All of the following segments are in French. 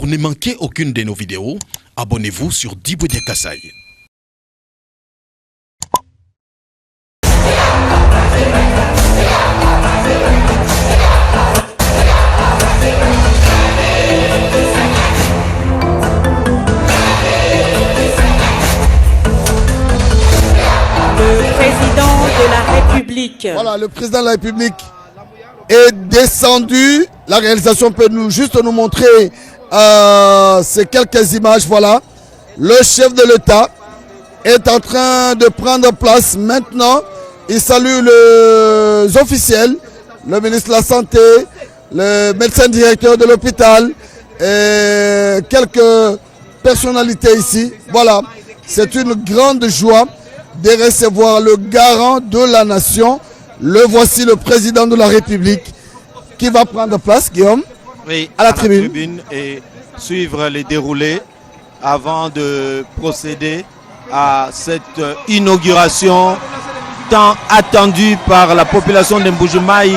Pour ne manquer aucune de nos vidéos, abonnez-vous sur Diboudia Kasai. Voilà, le président de la République est descendu. La réalisation peut juste nous montrer ces quelques images. Voilà, le chef de l'État est en train de prendre place maintenant. Il salue les officiels, le ministre de la Santé, le médecin directeur de l'hôpital et quelques personnalités ici. Voilà, c'est une grande joie de recevoir le garant de la nation. Le voici, le président de la République qui va prendre place, Guillaume, oui, à la tribune et suivre les déroulés avant de procéder à cette inauguration tant attendue par la population de Mbuji-Mayi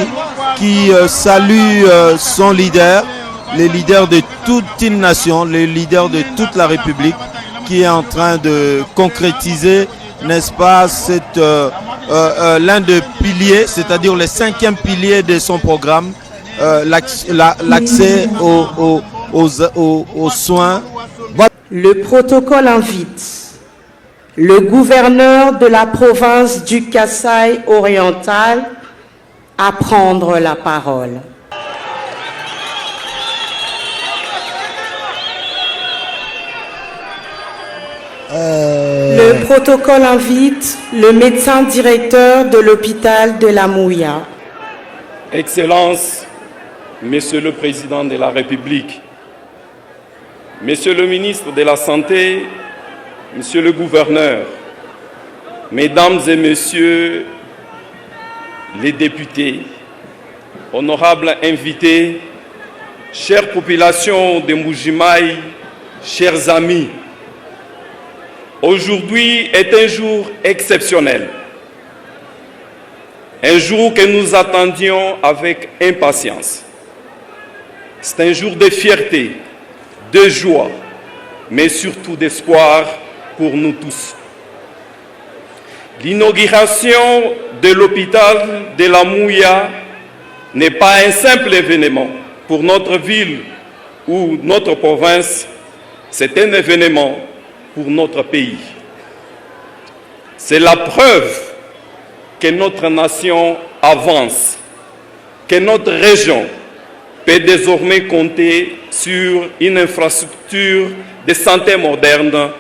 qui salue son leader, les leaders de toute une nation, les leaders de toute la République qui est en train de concrétiser, n'est-ce pas, l'un des piliers, c'est-à-dire le 5e pilier de son programme, l'accès aux soins. Le protocole invite le gouverneur de la province du Kasaï oriental à prendre la parole. Le protocole invite le médecin directeur de l'hôpital de la Mouya. Excellences, Monsieur le Président de la République, Monsieur le ministre de la Santé, Monsieur le gouverneur, Mesdames et Messieurs les députés, honorables invités, chère population de Mbuji-Mayi, chers amis, aujourd'hui est un jour exceptionnel, un jour que nous attendions avec impatience. C'est un jour de fierté, de joie, mais surtout d'espoir pour nous tous. L'inauguration de l'hôpital de la Mouya n'est pas un simple événement pour notre ville ou notre province, c'est un événement pour notre pays. C'est la preuve que notre nation avance, que notre région peut désormais compter sur une infrastructure de santé moderne,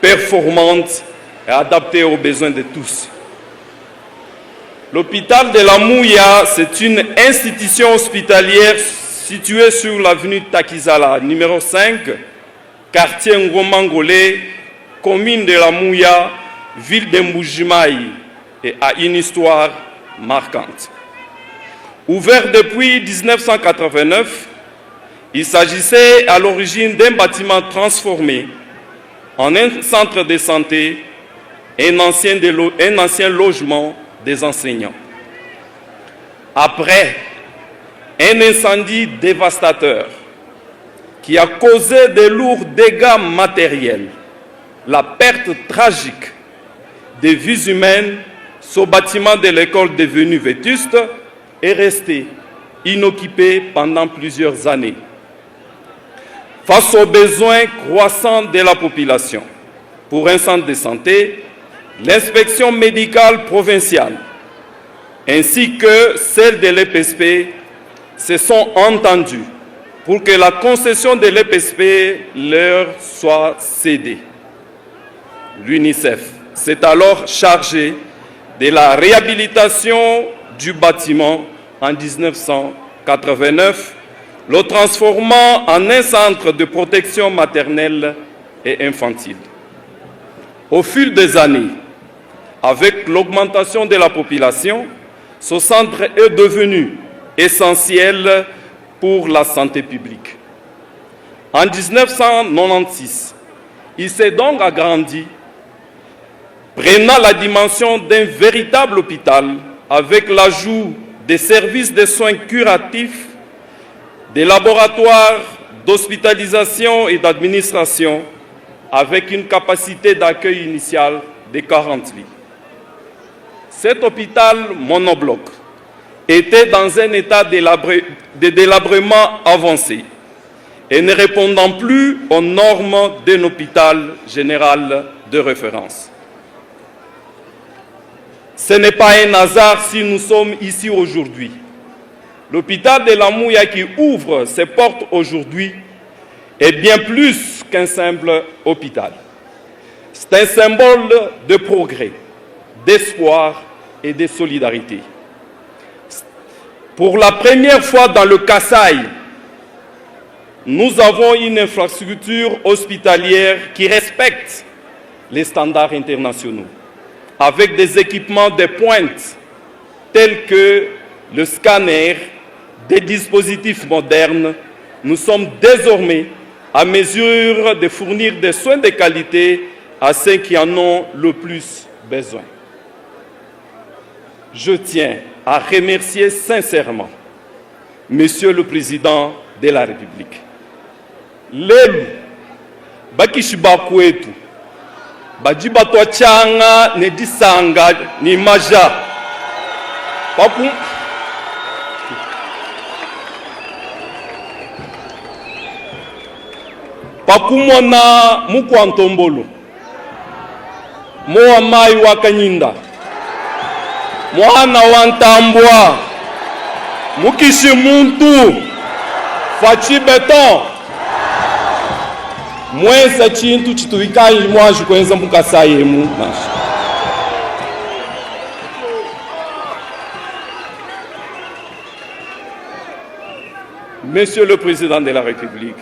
performante et adaptée aux besoins de tous. L'hôpital de la Mouya, c'est une institution hospitalière située sur l'avenue Takizala, numéro 5, quartier Ngomangolé, commune de la Mouya, ville de Mbuji-Mayi, et a une histoire marquante. Ouvert depuis 1989, il s'agissait à l'origine d'un bâtiment transformé en un centre de santé et un ancien logement des enseignants. Après un incendie dévastateur qui a causé de lourds dégâts matériels, la perte tragique des vies humaines, ce bâtiment de l'école devenu vétuste est resté inoccupé pendant plusieurs années. Face aux besoins croissants de la population pour un centre de santé, l'inspection médicale provinciale ainsi que celle de l'EPSP se sont entendues pour que la concession de l'EPSP leur soit cédée. L'UNICEF s'est alors chargé de la réhabilitation du bâtiment en 1989, le transformant en un centre de protection maternelle et infantile. Au fil des années, avec l'augmentation de la population, ce centre est devenu essentiel pour la santé publique. En 1996, il s'est donc agrandi, prenant la dimension d'un véritable hôpital avec l'ajout des services de soins curatifs, des laboratoires, d'hospitalisation et d'administration avec une capacité d'accueil initiale de 40 lits. Cet hôpital monobloc était dans un état de délabrement avancé et ne répondant plus aux normes d'un hôpital général de référence. Ce n'est pas un hasard si nous sommes ici aujourd'hui. L'hôpital de la Mouya qui ouvre ses portes aujourd'hui est bien plus qu'un simple hôpital. C'est un symbole de progrès, d'espoir et de solidarité. Pour la première fois dans le Kasaï, nous avons une infrastructure hospitalière qui respecte les standards internationaux, avec des équipements de pointe tels que le scanner, des dispositifs modernes. Nous sommes désormais à mesure de fournir des soins de qualité à ceux qui en ont le plus besoin. Je tiens à remercier sincèrement Monsieur le Président de la République. Lelu bakishibakwetu bajibatwa changa nedisanga ni maja pakumona mukwantombolo moa mai wa kanyinda mwana wa ntambwa mukishi muntu fachi beton mweza chintu chituikai mwaji kwenza mukasayemu nasha. Monsieur le Président de la République,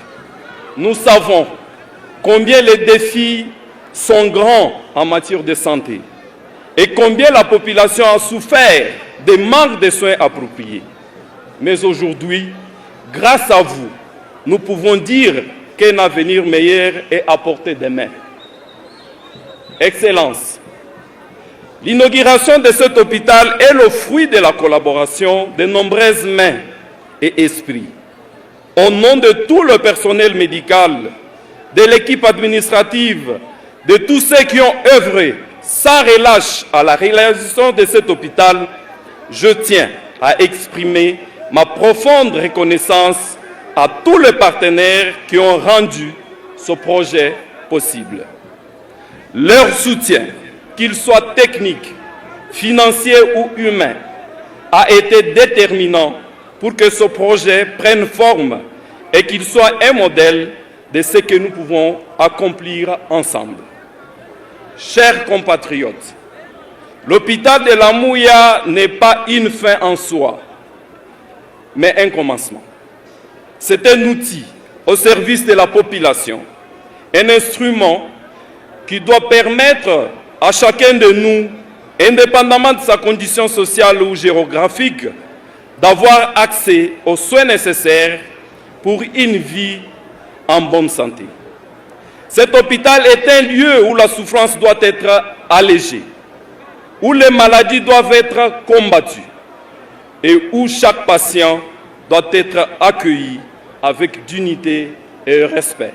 nous savons combien les défis sont grands en matière de santé et combien la population a souffert des manques de soins appropriés. Mais aujourd'hui, grâce à vous, nous pouvons dire qu'un avenir meilleur est à portée des mains. Excellence, l'inauguration de cet hôpital est le fruit de la collaboration de nombreuses mains et esprits. Au nom de tout le personnel médical, de l'équipe administrative, de tous ceux qui ont œuvré sans relâche à la réalisation de cet hôpital, je tiens à exprimer ma profonde reconnaissance à tous les partenaires qui ont rendu ce projet possible. Leur soutien, qu'il soit technique, financier ou humain, a été déterminant pour que ce projet prenne forme et qu'il soit un modèle de ce que nous pouvons accomplir ensemble. Chers compatriotes, l'hôpital de la Mouya n'est pas une fin en soi, mais un commencement. C'est un outil au service de la population, un instrument qui doit permettre à chacun de nous, indépendamment de sa condition sociale ou géographique, d'avoir accès aux soins nécessaires pour une vie en bonne santé. Cet hôpital est un lieu où la souffrance doit être allégée, où les maladies doivent être combattues et où chaque patient doit être accueilli avec dignité et respect.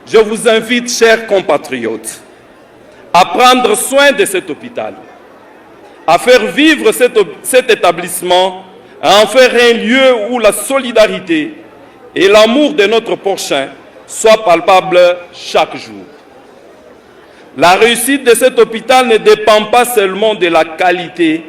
Je vous invite, chers compatriotes, à prendre soin de cet hôpital, à faire vivre cet établissement, à en faire un lieu où la solidarité et l'amour de notre prochain soient palpables chaque jour. La réussite de cet hôpital ne dépend pas seulement de la qualité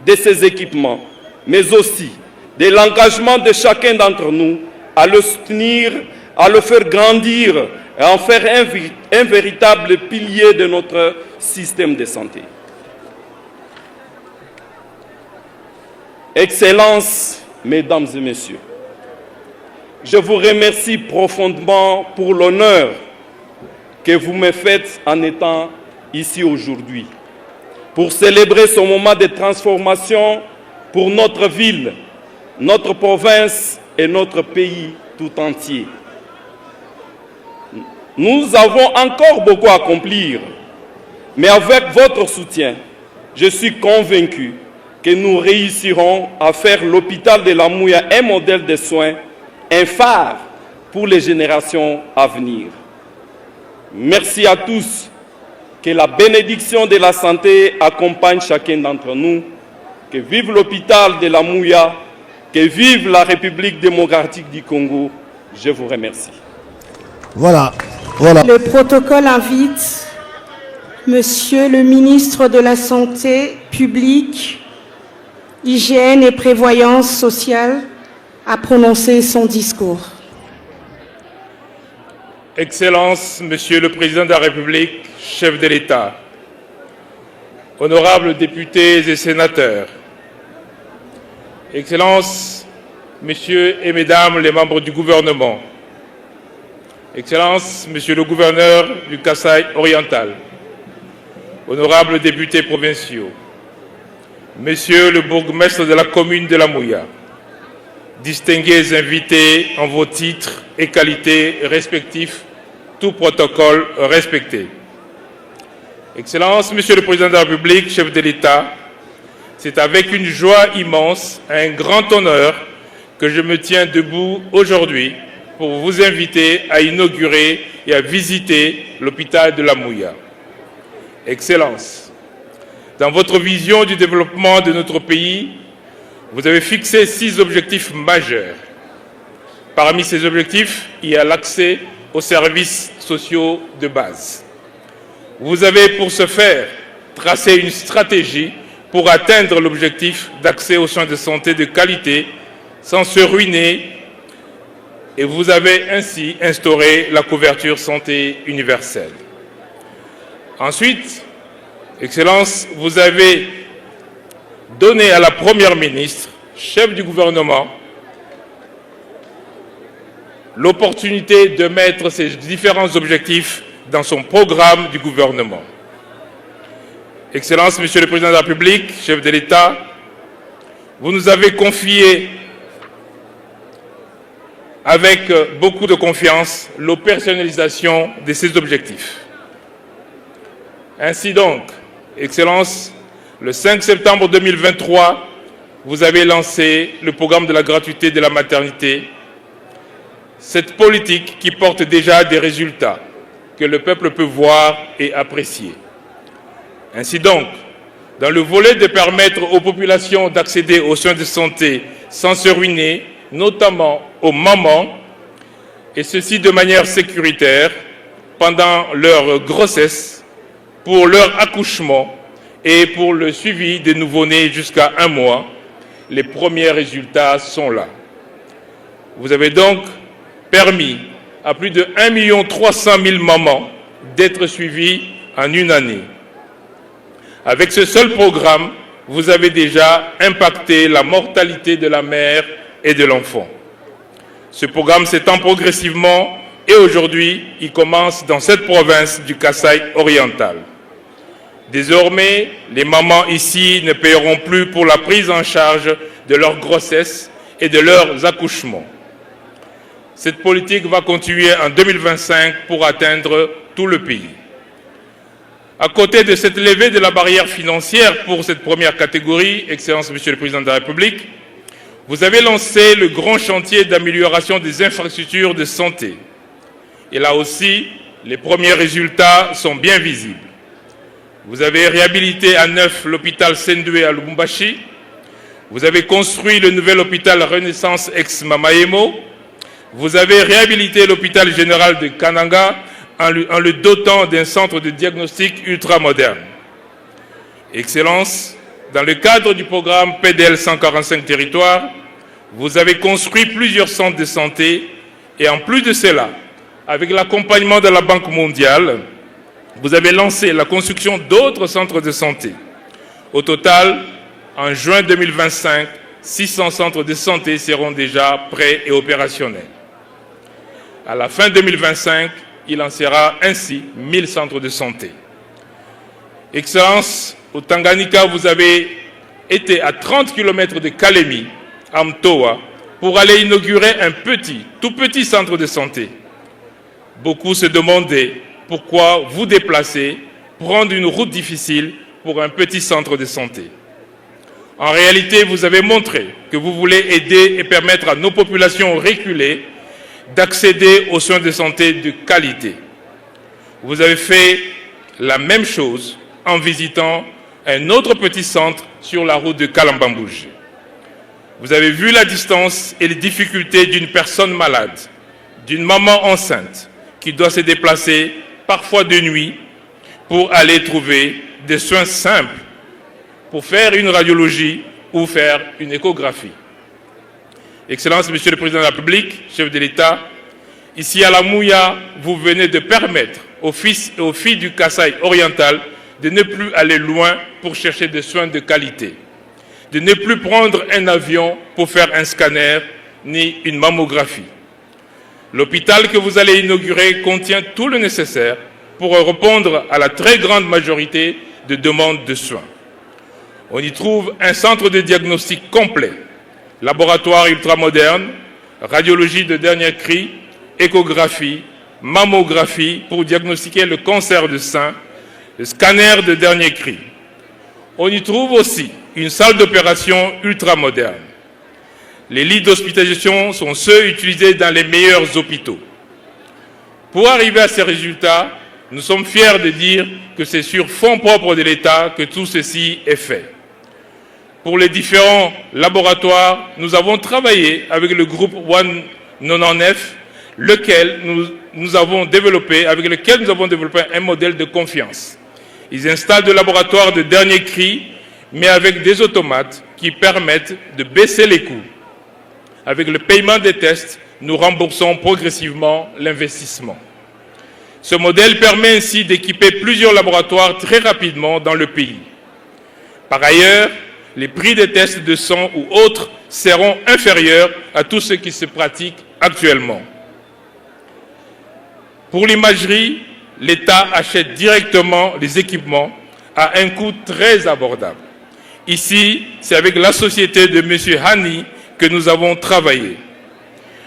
de ses équipements, mais aussi de l'engagement de chacun d'entre nous à le soutenir, à le faire grandir et à en faire un véritable pilier de notre système de santé. Excellences, Mesdames et Messieurs, je vous remercie profondément pour l'honneur que vous me faites en étant ici aujourd'hui, pour célébrer ce moment de transformation pour notre ville, notre province et notre pays tout entier. Nous avons encore beaucoup à accomplir, mais avec votre soutien, je suis convaincu que nous réussirons à faire l'hôpital de la Mouya un modèle de soins, un phare pour les générations à venir. Merci à tous. Que la bénédiction de la santé accompagne chacun d'entre nous. Que vive l'hôpital de la Mouya. Que vive la République démocratique du Congo. Je vous remercie. Voilà. Le protocole invite Monsieur le ministre de la Santé publique, Hygiène et Prévoyance sociale à prononcer son discours. Excellences, Monsieur le Président de la République, chef de l'État, honorables députés et sénateurs, Excellences, Messieurs et Mesdames les membres du gouvernement, Excellences, Monsieur le gouverneur du Kasaï oriental, honorables députés provinciaux, Monsieur le bourgmestre de la commune de la Mouya, distingués invités en vos titres et qualités respectifs, tout protocole respecté. Excellences, Monsieur le Président de la République, chef de l'État, c'est avec une joie immense, un grand honneur que je me tiens debout aujourd'hui pour vous inviter à inaugurer et à visiter l'hôpital de la Mouya. Excellences, dans votre vision du développement de notre pays, vous avez fixé 6 objectifs majeurs. Parmi ces objectifs, il y a l'accès aux services sociaux de base. Vous avez, pour ce faire, tracé une stratégie pour atteindre l'objectif d'accès aux soins de santé de qualité sans se ruiner, et vous avez ainsi instauré la couverture santé universelle. Ensuite, Excellences, vous avez donné à la Première ministre, chef du gouvernement, l'opportunité de mettre ces différents objectifs dans son programme du gouvernement. Excellences, Monsieur le Président de la République, chef de l'État, vous nous avez confié avec beaucoup de confiance l'opérationnalisation de ces objectifs. Ainsi donc, Excellences, le 5 septembre 2023, vous avez lancé le programme de la gratuité de la maternité. Cette politique qui porte déjà des résultats que le peuple peut voir et apprécier. Ainsi donc, dans le volet de permettre aux populations d'accéder aux soins de santé sans se ruiner, notamment aux mamans, et ceci de manière sécuritaire, pendant leur grossesse, pour leur accouchement et pour le suivi des nouveau-nés jusqu'à 1 mois, les premiers résultats sont là. Vous avez donc permis à plus de 1 300 000 mamans d'être suivies en une année. Avec ce seul programme, vous avez déjà impacté la mortalité de la mère et de l'enfant. Ce programme s'étend progressivement et aujourd'hui, il commence dans cette province du Kasaï oriental. Désormais, les mamans ici ne paieront plus pour la prise en charge de leur grossesse et de leurs accouchements. Cette politique va continuer en 2025 pour atteindre tout le pays. À côté de cette levée de la barrière financière pour cette première catégorie, Excellences, Monsieur le Président de la République, vous avez lancé le grand chantier d'amélioration des infrastructures de santé. Et là aussi, les premiers résultats sont bien visibles. Vous avez réhabilité à neuf l'hôpital Sendoué à Lubumbashi. Vous avez construit le nouvel hôpital Renaissance ex-Mamaemo. Vous avez réhabilité l'hôpital général de Kananga en le dotant d'un centre de diagnostic ultramoderne. Excellences, dans le cadre du programme PDL 145 territoires, vous avez construit plusieurs centres de santé et en plus de cela, avec l'accompagnement de la Banque mondiale, vous avez lancé la construction d'autres centres de santé. Au total, en juin 2025, 600 centres de santé seront déjà prêts et opérationnels. À la fin 2025, il en sera ainsi 1000 centres de santé. Excellences, au Tanganyika, vous avez été à 30 km de Kalemi, à Mtoa, pour aller inaugurer un tout petit centre de santé. Beaucoup se demandaient pourquoi vous déplacer, prendre une route difficile pour un petit centre de santé. En réalité, vous avez montré que vous voulez aider et permettre à nos populations reculées d'accéder aux soins de santé de qualité. Vous avez fait la même chose en visitant un autre petit centre sur la route de Kalambambouge. Vous avez vu la distance et les difficultés d'une personne malade, d'une maman enceinte qui doit se déplacer parfois de nuit pour aller trouver des soins simples, pour faire une radiologie ou faire une échographie. Excellence, Monsieur le Président de la République, chef de l'État, ici à la Mouya, vous venez de permettre aux filles du Kasaï oriental de ne plus aller loin pour chercher des soins de qualité, de ne plus prendre un avion pour faire un scanner ni une mammographie. L'hôpital que vous allez inaugurer contient tout le nécessaire pour répondre à la très grande majorité de demandes de soins. On y trouve un centre de diagnostic complet, laboratoire ultramoderne, radiologie de dernier cri, échographie, mammographie pour diagnostiquer le cancer du sein, le scanner de dernier cri. On y trouve aussi une salle d'opération ultramoderne. Les lits d'hospitalisation sont ceux utilisés dans les meilleurs hôpitaux. Pour arriver à ces résultats, nous sommes fiers de dire que c'est sur fonds propres de l'État que tout ceci est fait. Pour les différents laboratoires, nous avons travaillé avec le groupe 199, avec lequel nous avons développé un modèle de confiance. Ils installent des laboratoires de dernier cri, mais avec des automates qui permettent de baisser les coûts. Avec le paiement des tests, nous remboursons progressivement l'investissement. Ce modèle permet ainsi d'équiper plusieurs laboratoires très rapidement dans le pays. Par ailleurs, les prix des tests de sang ou autres seront inférieurs à tout ce qui se pratique actuellement. Pour l'imagerie, l'État achète directement les équipements à un coût très abordable. Ici, c'est avec la société de M. Hani que nous avons travaillé.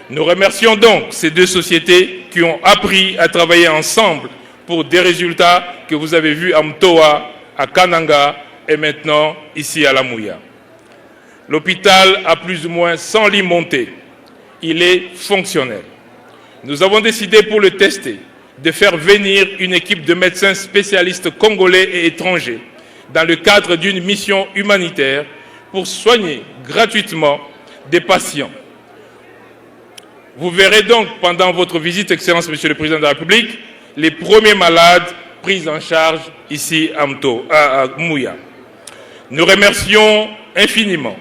Nous remercions donc ces deux sociétés qui ont appris à travailler ensemble pour des résultats que vous avez vus à Mtoa, à Kananga et maintenant ici à la Mouya. L'hôpital a plus ou moins 100 lits montés. Il est fonctionnel. Nous avons décidé pour le tester de faire venir une équipe de médecins spécialistes congolais et étrangers dans le cadre d'une mission humanitaire pour soigner gratuitement des patients. Vous verrez donc pendant votre visite, Excellence, Monsieur le Président de la République, les premiers malades pris en charge ici à Mouya. Nous remercions infiniment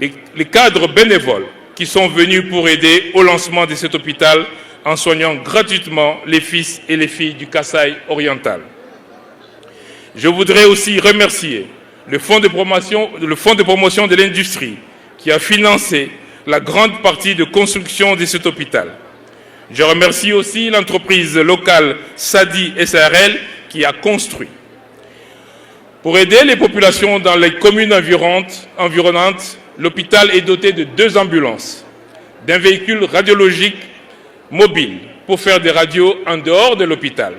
les cadres bénévoles qui sont venus pour aider au lancement de cet hôpital en soignant gratuitement les fils et les filles du Kasaï oriental. Je voudrais aussi remercier le Fonds de promotion de l'industrie qui a financé la grande partie de construction de cet hôpital. Je remercie aussi l'entreprise locale Sadi SARL qui a construit. Pour aider les populations dans les communes environnantes, l'hôpital est doté de 2 ambulances, d'un véhicule radiologique mobile pour faire des radios en dehors de l'hôpital,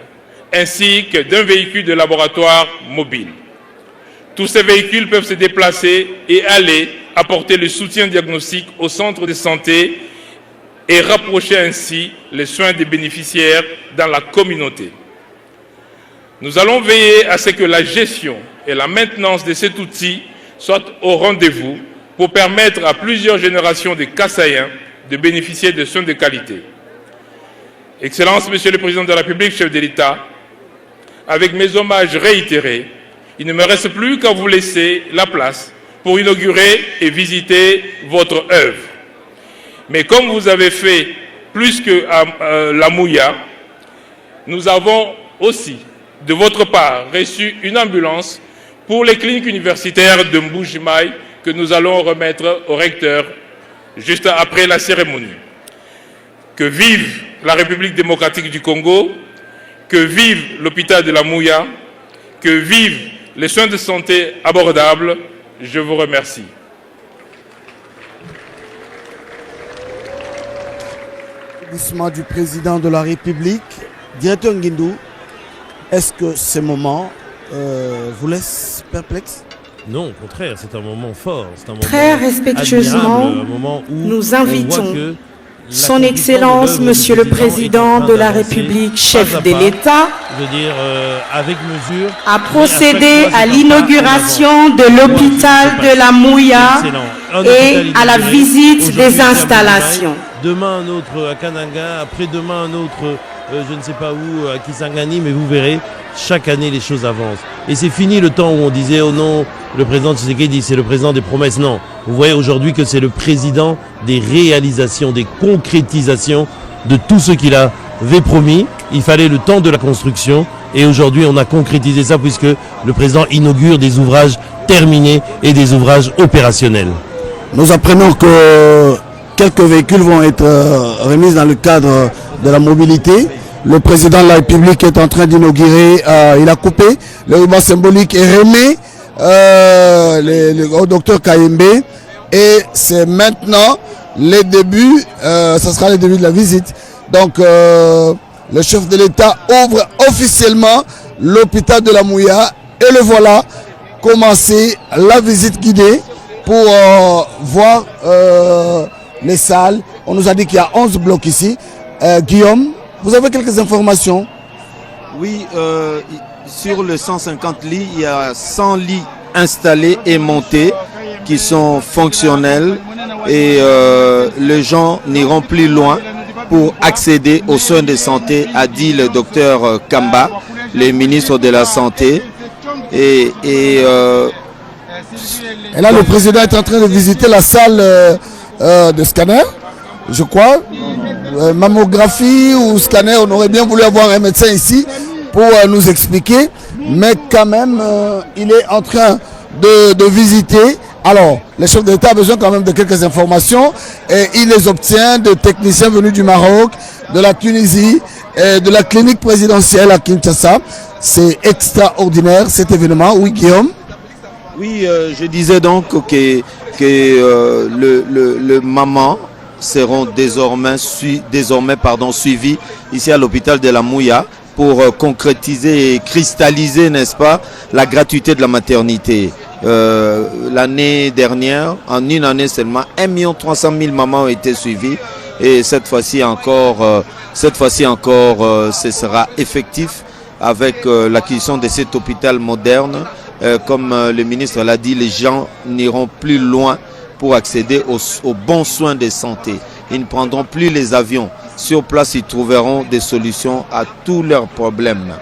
ainsi que d'un véhicule de laboratoire mobile. Tous ces véhicules peuvent se déplacer et aller apporter le soutien diagnostique au centre de santé et rapprocher ainsi les soins des bénéficiaires dans la communauté. Nous allons veiller à ce que la gestion et la maintenance de cet outil soient au rendez-vous pour permettre à plusieurs générations de Kasaïens de bénéficier de soins de qualité. Excellence, Monsieur le Président de la République, chef de l'État, avec mes hommages réitérés, il ne me reste plus qu'à vous laisser la place pour inaugurer et visiter votre œuvre. Mais comme vous avez fait plus que la Mouya, nous avons aussi, de votre part, reçu une ambulance pour les cliniques universitaires de Mbujimaï que nous allons remettre au recteur juste après la cérémonie. Que vive la République démocratique du Congo, que vive l'hôpital de la Mouya, que vivent les soins de santé abordables. Je vous remercie. Applaudissements du président de la République. Directeur Nguindou, est-ce que ces moments vous laissent perplexe? Non, au contraire, c'est un moment fort. C'est un moment Très respectueusement, admirable, un moment où nous on invitons voit que Son Excellence, Monsieur le Président de la République, chef de l'État, avec mesure, a procédé à l'inauguration de l'hôpital de la Mouya et à la visite des installations. Demain un autre à Kananga, après-demain un autre, je ne sais pas où, à Kisangani, mais vous verrez, chaque année les choses avancent. Et c'est fini le temps où on disait, oh non, le président Tshisekedi, c'est le président des promesses. Non, vous voyez aujourd'hui que c'est le président des réalisations, des concrétisations de tout ce qu'il avait promis. Il fallait le temps de la construction et aujourd'hui on a concrétisé ça puisque le président inaugure des ouvrages terminés et des ouvrages opérationnels. Nous apprenons que quelques véhicules vont être remis dans le cadre de la mobilité. Le président de la République est en train d'inaugurer, il a coupé le ruban symbolique et remet au docteur Kayembe. Et c'est maintenant les débuts, ça sera le début de la visite. Donc le chef de l'État ouvre officiellement l'hôpital de la Mouya et le voilà commencer la visite guidée pour voir les salles. On nous a dit qu'il y a 11 blocs ici. Guillaume, vous avez quelques informations? Oui, sur le 150 lits, il y a 100 lits installés et montés qui sont fonctionnels et les gens n'iront plus loin pour accéder aux soins de santé, a dit le docteur Kamba, le ministre de la Santé. Et là, le président est en train de visiter la salle de scanner, je crois. Mammographie ou scanner, on aurait bien voulu avoir un médecin ici pour nous expliquer. Mais quand même, il est en train de visiter. Alors, le chef de l'État a besoin quand même de quelques informations et il les obtient de techniciens venus du Maroc, de la Tunisie, et de la clinique présidentielle à Kinshasa. C'est extraordinaire cet événement. Oui, Guillaume? Oui, je disais donc que le maman seront désormais suivis ici à l'hôpital de la Mouya pour concrétiser et cristalliser, n'est-ce pas, la gratuité de la maternité. L'année dernière, en une année seulement, 1 300 000 mamans ont été suivies et cette fois-ci encore, ce sera effectif avec l'acquisition de cet hôpital moderne. Comme le ministre l'a dit, les gens n'iront plus loin pour accéder aux bons soins de santé. Ils ne prendront plus les avions. Sur place, ils trouveront des solutions à tous leurs problèmes.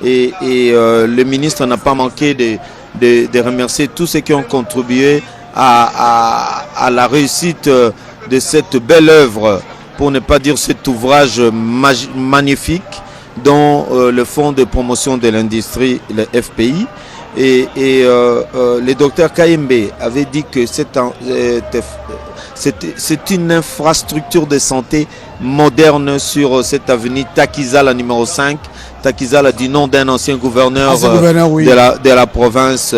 Et le ministre n'a pas manqué de remercier tous ceux qui ont contribué à la réussite de cette belle œuvre, pour ne pas dire cet ouvrage magnifique, dont le Fonds de promotion de l'industrie, le FPI, et le docteur Kayembe avait dit que c'est une infrastructure de santé moderne sur cette avenue Takizala numéro 5. Takizala du nom d'un ancien gouverneur, oui, de la province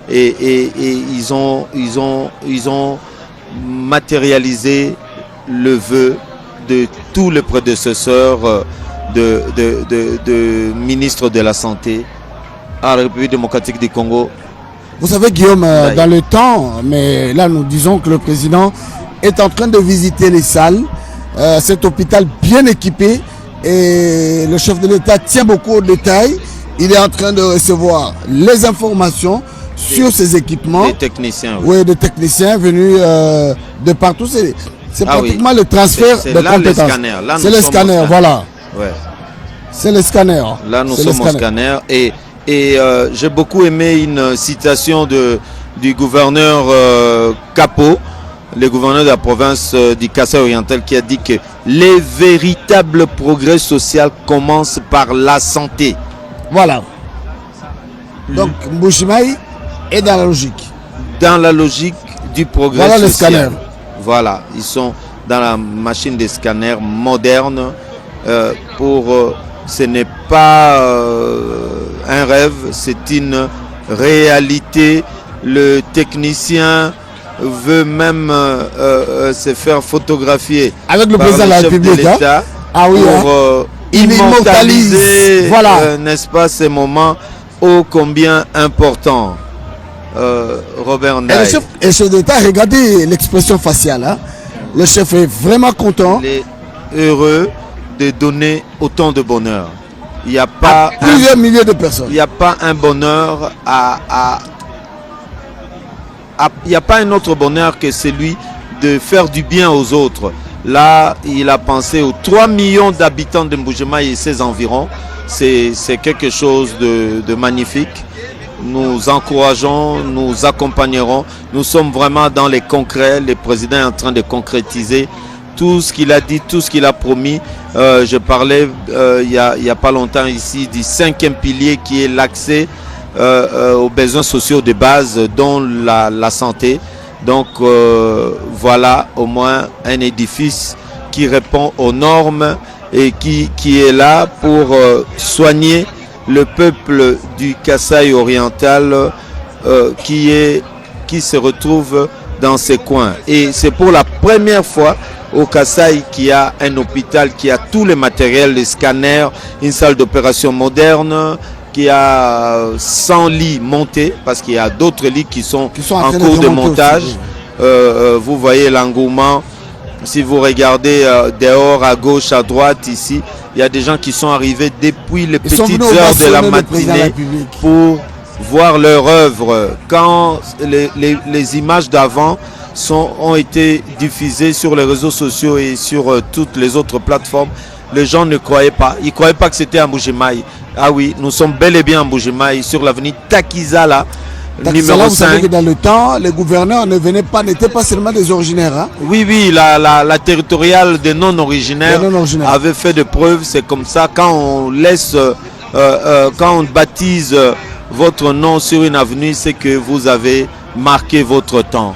et ils ont matérialisé le vœu de tous les prédécesseurs de ministres de la Santé à la République démocratique du Congo. Vous savez, Guillaume, dans le temps, mais là nous disons que le président est en train de visiter les salles, cet hôpital bien équipé, et le chef de l'État tient beaucoup aux détails. Il est en train de recevoir les informations sur ces équipements. Des techniciens. Oui, des techniciens venus de partout. C'est pratiquement le transfert de compétences. C'est le scanner, voilà. Ouais. C'est le scanner. Là, nous sommes au scanner. Et j'ai beaucoup aimé une citation du gouverneur Capo, le gouverneur de la province du Kassai oriental, qui a dit que les véritables progrès sociaux commencent par la santé. Voilà. Donc, Mbujimayi est dans la logique. Dans la logique du progrès social. Voilà le scanner. Voilà, ils sont dans la machine des scanners moderne. Ce n'est pas un rêve, c'est une réalité. Le technicien veut même se faire photographier avec le président de la République pour immortaliser, voilà, n'est-ce pas, ces moments ô combien importants. Robert Ndaye. Et le chef d'État, regardez l'expression faciale. Hein. Le chef est vraiment content. Il est heureux de donner autant de bonheur. Il n'y a pas plusieurs milliers de personnes. Il n'y a pas un bonheur il n'y a pas un autre bonheur que celui de faire du bien aux autres. Là, il a pensé aux 3 millions d'habitants de Mbuji-Mayi et ses environs. C'est quelque chose de magnifique. Nous encourageons, nous accompagnerons. Nous sommes vraiment dans les concrets. Le président est en train de concrétiser tout ce qu'il a dit, tout ce qu'il a promis. Je parlais il y a pas longtemps ici du 5e pilier qui est l'accès aux besoins sociaux de base, dont la santé. Donc voilà au moins un édifice qui répond aux normes et qui est là pour soigner le peuple du Kasaï oriental qui se retrouve dans ces coins. Et c'est pour la première fois au Kasaï qu'il y a un hôpital qui a tous les matériels, les scanners, une salle d'opération moderne, qui a 100 lits montés, parce qu'il y a d'autres lits qui sont en cours de montage. Vous voyez l'engouement. Si vous regardez dehors, à gauche, à droite, ici, il y a des gens qui sont arrivés depuis les petites heures de la matinée pour voir leur œuvre. Quand les images d'avant ont été diffusées sur les réseaux sociaux et sur toutes les autres plateformes, les gens ne croyaient pas. Ils ne croyaient pas que c'était à Mbuji-Mayi. Ah oui, nous sommes bel et bien à Mbuji-Mayi, sur l'avenue Takizala. Numéro vous 5. savez que dans le temps, les gouverneurs n'étaient pas seulement des originaires. Hein? Oui, la territoriale des non-originaires avait fait de preuves. C'est comme ça, quand on laisse, quand on baptise votre nom sur une avenue, c'est que vous avez marqué votre temps.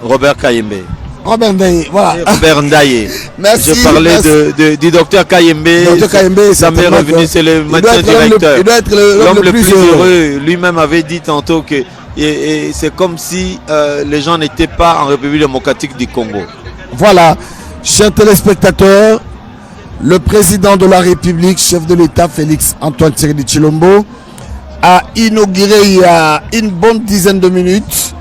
Robert Kayembe. Robert Ndaye, voilà. Robert Ndaye. Merci. Je parlais du docteur Kayembe. Docteur Kayembe, ça m'est revenu, c'est le médecin directeur. Il doit être l'homme le plus heureux. Lui-même avait dit tantôt que c'est comme si les gens n'étaient pas en République démocratique du Congo. Voilà, chers téléspectateurs, le président de la République, chef de l'État, Félix Antoine Tshisekedi Tshilombo, a inauguré il y a une bonne dizaine de minutes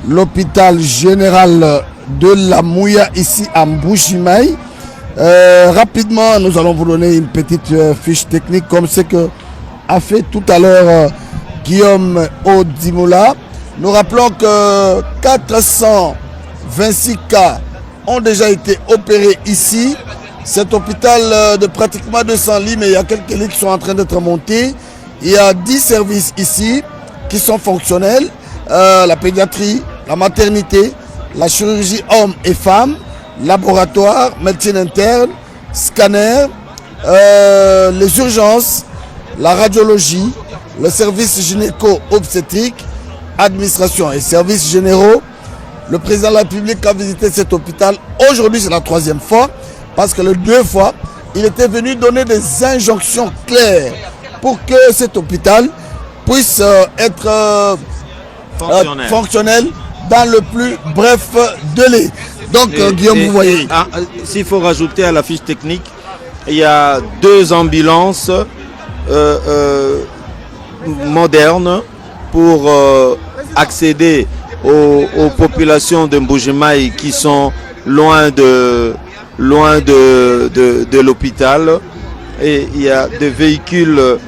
l'hôpital général de la Mouya ici à Mbuji-Mayi. Rapidement, nous allons vous donner une petite fiche technique comme ce que a fait tout à l'heure Guillaume Odimola. Nous rappelons que 426 cas ont déjà été opérés ici. Cet hôpital de pratiquement 200 lits, mais il y a quelques lits qui sont en train d'être montés. Il y a 10 services ici qui sont fonctionnels. La pédiatrie, la maternité, la chirurgie hommes et femmes, laboratoire, médecine interne, scanner, les urgences, la radiologie, le service gynéco-obstétrique, administration et services généraux. Le président de la République a visité cet hôpital. Aujourd'hui, c'est la 3e fois, parce que les 2 fois, il était venu donner des injonctions claires pour que cet hôpital puisse être fonctionnel dans le plus bref délai. Donc, Guillaume, vous voyez. S'il faut rajouter à la fiche technique, il y a 2 ambulances modernes pour accéder aux populations de Mbuji-Mayi qui sont loin de l'hôpital. Et il y a des véhicules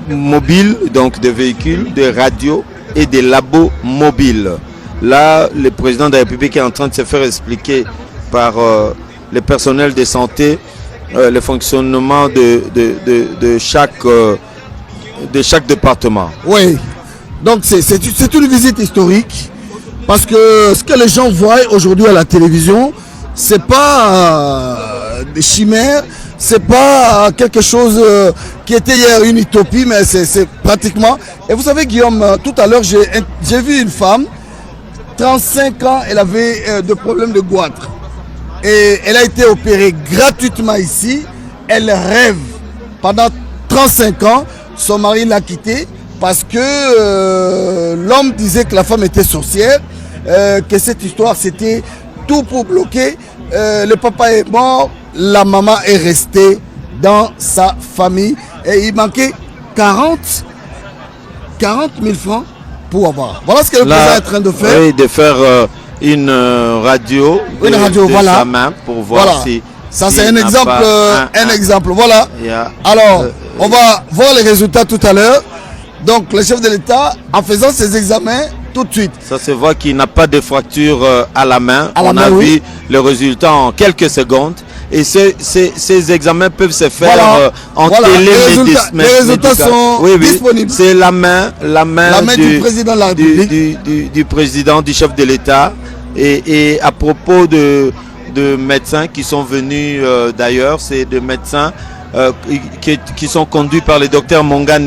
mobiles, donc des véhicules de radio et des labos mobiles. Là, le président de la République est en train de se faire expliquer par le personnel de santé le fonctionnement de chaque département. Oui, donc c'est une visite historique, parce que ce que les gens voient aujourd'hui à la télévision, c'est pas des chimères, c'est pas quelque chose qui était hier une utopie, mais c'est pratiquement. Et vous savez, Guillaume, tout à l'heure, j'ai vu une femme, 35 ans, elle avait des problèmes de goitre. Et elle a été opérée gratuitement ici. Elle rêve. Pendant 35 ans, son mari l'a quittée parce que l'homme disait que la femme était sorcière, que cette histoire, c'était tout pour bloquer. Le papa est mort, la maman est restée dans sa famille. Et il manquait 40 000 francs pour avoir. Voilà ce que le président est en train de faire. Oui, de faire une radio, de voilà. sa main pour voir Voilà. si... Ça, si c'est un exemple. Un exemple. Voilà. Alors, on va voir les résultats tout à l'heure. Donc, le chef de l'État, en faisant ses examens, tout de suite. Ça se voit qu'il n'a pas de fracture à la main. On a vu le résultat en quelques secondes. Et ces examens peuvent se faire en télémédecine. Les résultats sont disponibles. C'est la main du président de la République. Du président, du chef de l'État. Et à propos de médecins qui sont venus d'ailleurs, c'est des médecins qui sont conduits par le docteur Mongane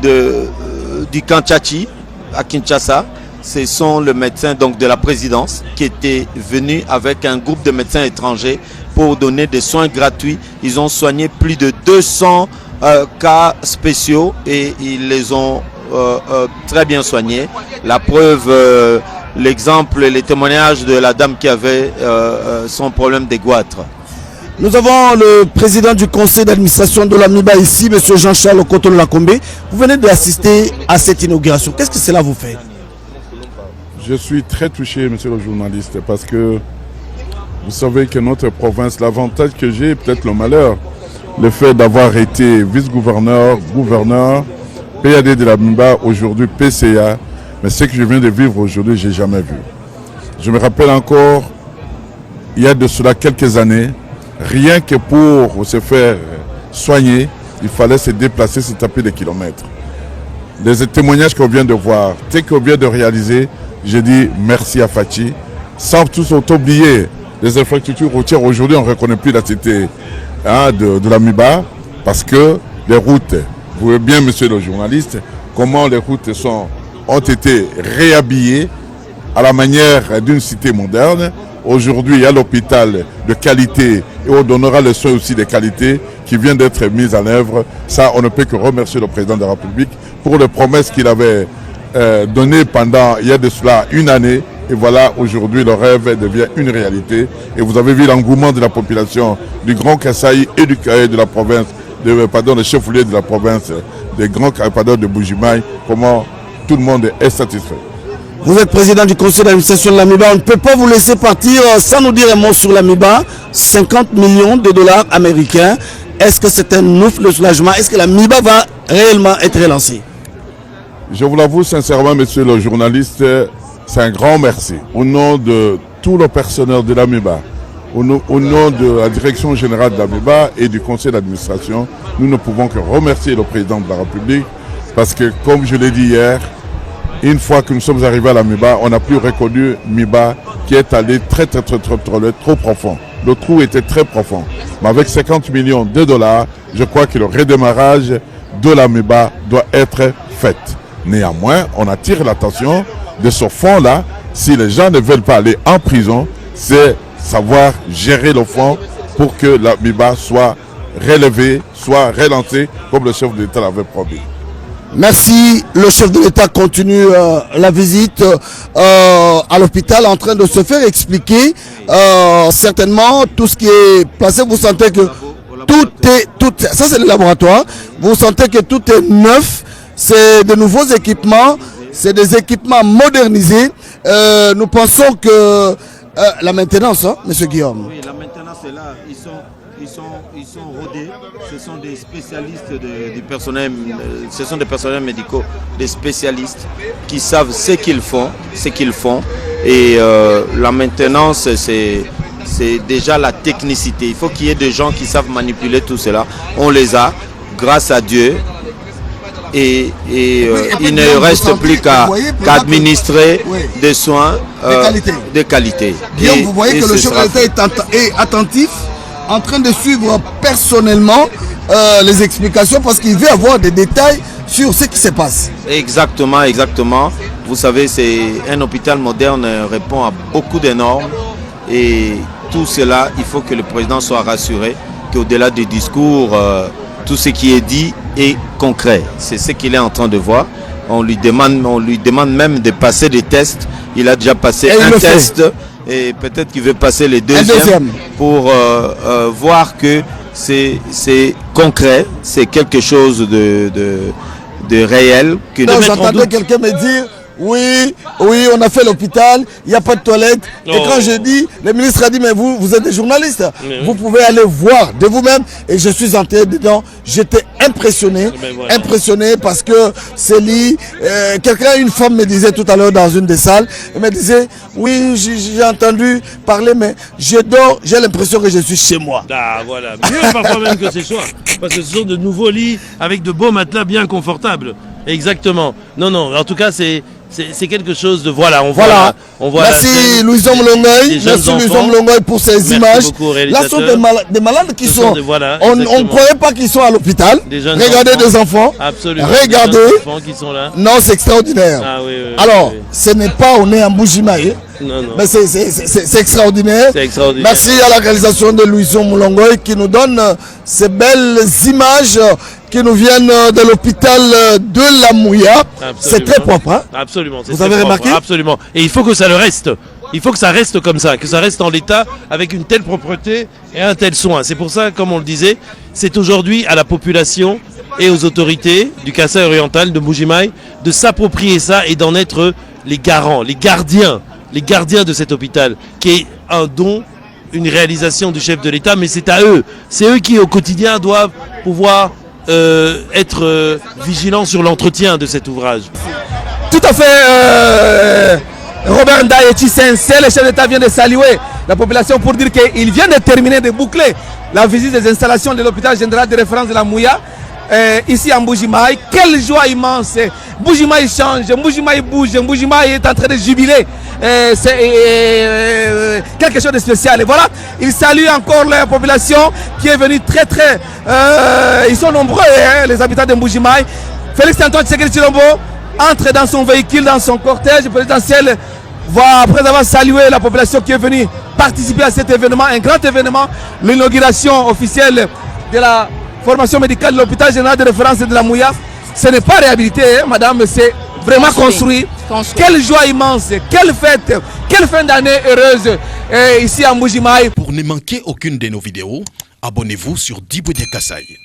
du Kanchachi à Kinshasa. Ce sont les médecins donc, de la présidence qui étaient venus avec un groupe de médecins étrangers pour donner des soins gratuits. Ils ont soigné plus de 200 cas spéciaux et ils les ont très bien soignés. La preuve, l'exemple, les témoignages de la dame qui avait son problème de goitre. Nous avons le président du conseil d'administration de l'AMIBA ici, M. Jean-Charles Okoto-Lakombe. Vous venez d'assister à cette inauguration. Qu'est-ce que cela vous fait? Je suis très touché, monsieur le journaliste, parce que vous savez que notre province, l'avantage que j'ai, peut-être le malheur, le fait d'avoir été vice-gouverneur, gouverneur, PAD de l'AMIBA, aujourd'hui PCA, mais ce que je viens de vivre aujourd'hui, je n'ai jamais vu. Je me rappelle encore, il y a de cela quelques années, rien que pour se faire soigner, il fallait se déplacer, se taper des kilomètres. Les témoignages qu'on vient de voir, ce qu'on vient de réaliser, je dis merci à Fachi. Sans tous oublier les infrastructures routières, aujourd'hui on ne reconnaît plus la cité de l'AMIBA parce que les routes, vous voyez bien monsieur le journaliste, comment les routes ont été réhabillées à la manière d'une cité moderne. Aujourd'hui, il y a l'hôpital de qualité et on donnera le soin aussi de qualité qui vient d'être mis en œuvre. Ça, on ne peut que remercier le président de la République pour les promesses qu'il avait données pendant, il y a de cela une année. Et voilà, aujourd'hui, le rêve devient une réalité. Et vous avez vu l'engouement de la population du Grand Kasaï et de la province, des chefs-lieux de la province, des grands capadeurs de Mbuji-Mayi, comment tout le monde est satisfait. Vous êtes président du conseil d'administration de l'AMIBA. On ne peut pas vous laisser partir sans nous dire un mot sur l'AMIBA. 50 millions de dollars américains. Est-ce que c'est un ouf de soulagement? Est-ce que l'AMIBA va réellement être relancée? Je vous l'avoue sincèrement, monsieur le journaliste, c'est un grand merci. Au nom de tout le personnel de l'AMIBA, au nom de la direction générale de l'AMIBA et du conseil d'administration, nous ne pouvons que remercier le président de la République parce que, comme je l'ai dit hier, une fois que nous sommes arrivés à l'AMIBA, on n'a plus reconnu MIBA qui est allé trop profond. Le trou était très profond. Mais avec 50 millions de dollars, je crois que le redémarrage de l'AMIBA doit être fait. Néanmoins, on attire l'attention de ce fonds-là. Si les gens ne veulent pas aller en prison, c'est savoir gérer le fonds pour que l'AMIBA soit relevé, soit relancé comme le chef de l'État l'avait promis. Merci. Le chef de l'État continue la visite à l'hôpital en train de se faire expliquer certainement tout ce qui est placé. Vous sentez que ça c'est le laboratoire. Vous sentez que tout est neuf. C'est de nouveaux équipements. C'est des équipements modernisés. Nous pensons que la maintenance, hein, monsieur Guillaume. Oui, la maintenance est là. Ils sont rodés. Ce sont des spécialistes du personnel. Ce sont des personnels médicaux, des spécialistes qui savent ce qu'ils font. Et la maintenance, c'est déjà la technicité. Il faut qu'il y ait des gens qui savent manipuler tout cela. On les a, grâce à Dieu. Et il ne reste plus qu'à administrer des soins de qualité. Guillaume, vous voyez que le chef de l'État est attentif, en train de suivre personnellement les explications parce qu'il veut avoir des détails sur ce qui se passe. Exactement, exactement. Vous savez, c'est un hôpital moderne répond à beaucoup de normes et tout cela, il faut que le président soit rassuré qu'au-delà des discours, tout ce qui est dit est concret. C'est ce qu'il est en train de voir. On lui demande même de passer des tests. Il a déjà passé un test et peut-être qu'il veut passer les deuxièmes pour voir que c'est concret, c'est quelque chose de réel. J'entendais quelqu'un me dire Oui, on a fait l'hôpital, il n'y a pas de toilette. Oh. Et quand je dis, le ministre a dit, mais vous êtes des journalistes, vous pouvez aller voir de vous-même. Et je suis entré dedans, j'étais impressionné, voilà. impressionné parce que c'est lit. Une femme me disait tout à l'heure dans une des salles, elle me disait, oui, j'ai entendu parler, mais je dors, j'ai l'impression que je suis chez moi. Ah voilà, mieux parfois même que ce soir, parce que ce sont de nouveaux lits avec de beaux matelas bien confortables. Exactement. Non, en tout cas, c'est quelque chose de... Voilà, on voit Merci Louison Mlongoy, merci Louison Mlongoy pour ces images. Là, sont des malades qui sont... on ne croyait pas qu'ils sont à l'hôpital. Regardez des enfants. Absolument. Regardez. Des enfants qui sont là. Non, c'est extraordinaire. Ah, oui, alors, ce n'est pas on est en Mbuji-Mayi. Non. Mais c'est extraordinaire. C'est extraordinaire. Merci à la réalisation de Louison Mlongoy qui nous donne ces belles images qui nous viennent de l'hôpital de la Mouya. C'est très propre. Hein? Absolument. Vous avez remarqué? Absolument. Et il faut que ça le reste. Il faut que ça reste comme ça, que ça reste en l'état avec une telle propreté et un tel soin. C'est pour ça, comme on le disait, c'est aujourd'hui à la population et aux autorités du Kasaï oriental, de Mbuji-Mayi, de s'approprier ça et d'en être les garants, les gardiens de cet hôpital, qui est un don, une réalisation du chef de l'État, mais c'est à eux. C'est eux qui, au quotidien, doivent pouvoir être vigilants sur l'entretien de cet ouvrage. Tout à fait, Robert Ndaye Tshisekedi, le chef d'État vient de saluer la population pour dire qu'il vient de terminer de boucler la visite des installations de l'hôpital général de référence de la Mouya. Ici à Mbuji-Mayi, quelle joie immense. Mbuji-Mayi change, Mbuji-Mayi bouge, Mbuji-Mayi est en train de jubiler. C'est quelque chose de spécial. Et voilà, il salue encore la population qui est venue très... ils sont nombreux, hein, les habitants de Mbuji-Mayi. Félix-Antoine Tshisekedi Tshilombo entre dans son véhicule, dans son cortège présidentiel, après avoir salué la population qui est venue participer à cet événement, un grand événement, l'inauguration officielle de la formation médicale de l'hôpital général de référence de la Mouya. Ce n'est pas réhabilité, hein, madame, c'est vraiment construit. Quelle joie immense, quelle fête, quelle fin d'année heureuse ici à Mbuji-Mayi. Pour ne manquer aucune de nos vidéos, abonnez-vous sur Diboudia Kasaï.